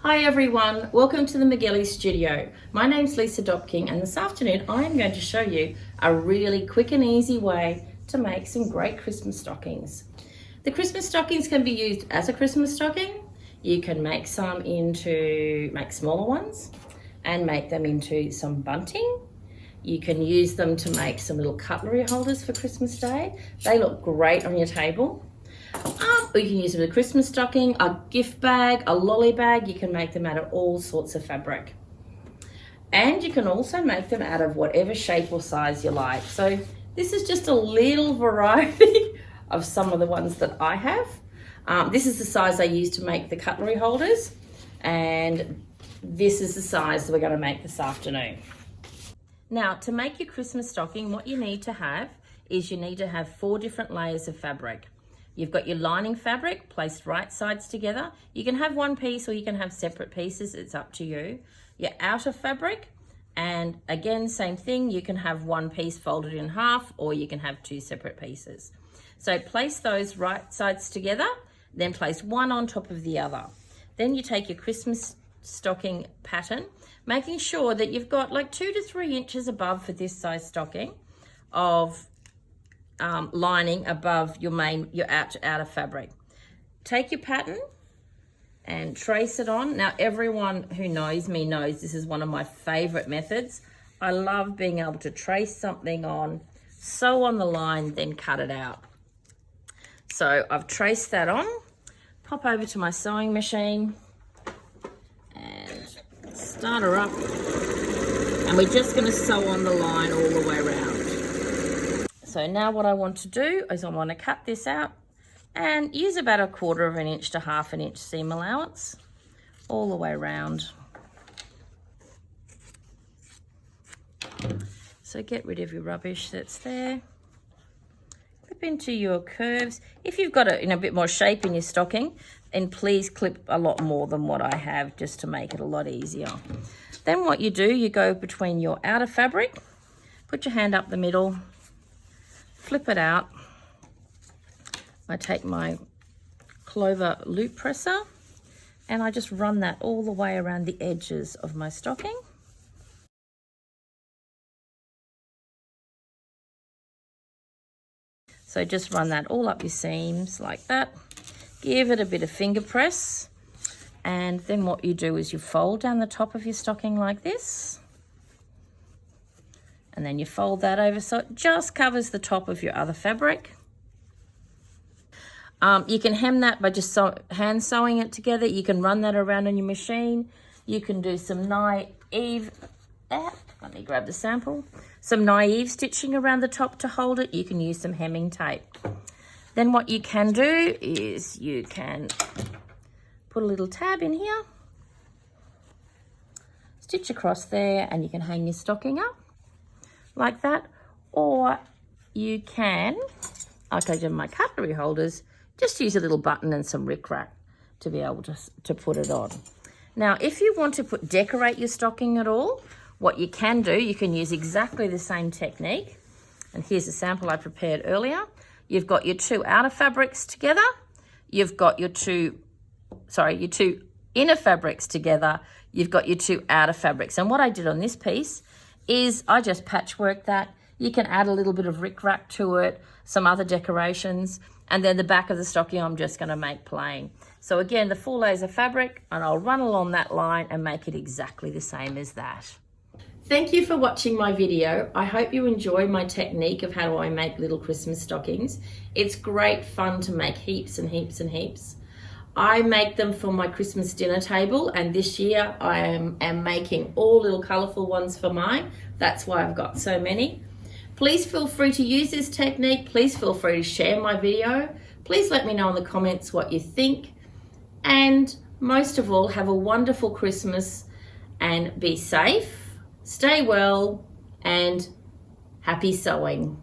Hi everyone, welcome to the Megelles studio. My name's Lisa Dopking and this afternoon I'm going to show you a really quick and easy way to make some great Christmas stockings. The Christmas stockings can be used as a Christmas stocking. You can make some make smaller ones and make them into some bunting. You can use them to make some little cutlery holders for Christmas Day. They look great on your table. Or you can use them as a Christmas stocking, a gift bag, a lolly bag. You can make them out of all sorts of fabric. And you can also make them out of whatever shape or size you like. So this is just a little variety of some of the ones that I have. This is the size I use to make the cutlery holders. And this is the size that we're going to make this afternoon. Now, to make your Christmas stocking, what you need to have is you need to have 4 different layers of fabric. You've got your lining fabric placed right sides together. You can have one piece or you can have separate pieces, it's up to you. Your outer fabric, and again, same thing, you can have one piece folded in half or you can have 2 separate pieces. So place those right sides together, then place one on top of the other. Then you take your Christmas stocking pattern, making sure that you've got like 2 to 3 inches above for this size stocking of lining above your outer fabric. Take your pattern and trace it on. Now, everyone who knows me knows this is one of my favorite methods. I love being able to trace something on, sew on the line, then cut it out. So I've traced that on, pop over to my sewing machine and start her up. And we're just going to sew on the line all the way around. So now what I want to do is I want to cut this out and use about 1/4 inch to 1/2 inch seam allowance all the way around. So get rid of your rubbish that's there. Clip into your curves. If you've got a bit more shape in your stocking, then please clip a lot more than what I have just to make it a lot easier. Then what you do, you go between your outer fabric, put your hand up the middle, flip it out. I take my clover loop presser and I just run that all the way around the edges of my stocking. So just run that all up your seams like that. Give it a bit of finger press. And then what you do is you fold down the top of your stocking like this. And then you fold that over so it just covers the top of your other fabric. You can hem that by just hand sewing it together. You can run that around on your machine. You can do some naive, let me grab the sample. Some naive stitching around the top to hold it. You can use some hemming tape. Then what you can do is you can put a little tab in here, stitch across there, and you can hang your stocking up like that. Or you can, like I did my cutlery holders, just use a little button and some rickrack to be able to put it on. Now, if you want to decorate your stocking at all, what you can do, you can use exactly the same technique. And here's a sample I prepared earlier. You've got your 2 outer fabrics together. You've got your 2 inner fabrics together. You've got your 2 outer fabrics. And what I did on this piece is I just patchworked that. You can add a little bit of rickrack to it, some other decorations, and then the back of the stocking I'm just going to make plain. So again, the 4 layers of fabric, and I'll run along that line and make it exactly the same as that. Thank you for watching my video. I hope you enjoy my technique of how I make little Christmas stockings. It's great fun to make heaps and heaps and heaps. I make them for my Christmas dinner table, and this year I am making all little colourful ones for mine. That's why I've got so many. Please feel free to use this technique. Please feel free to share my video. Please let me know in the comments what you think. And most of all, have a wonderful Christmas and be safe, stay well, and happy sewing.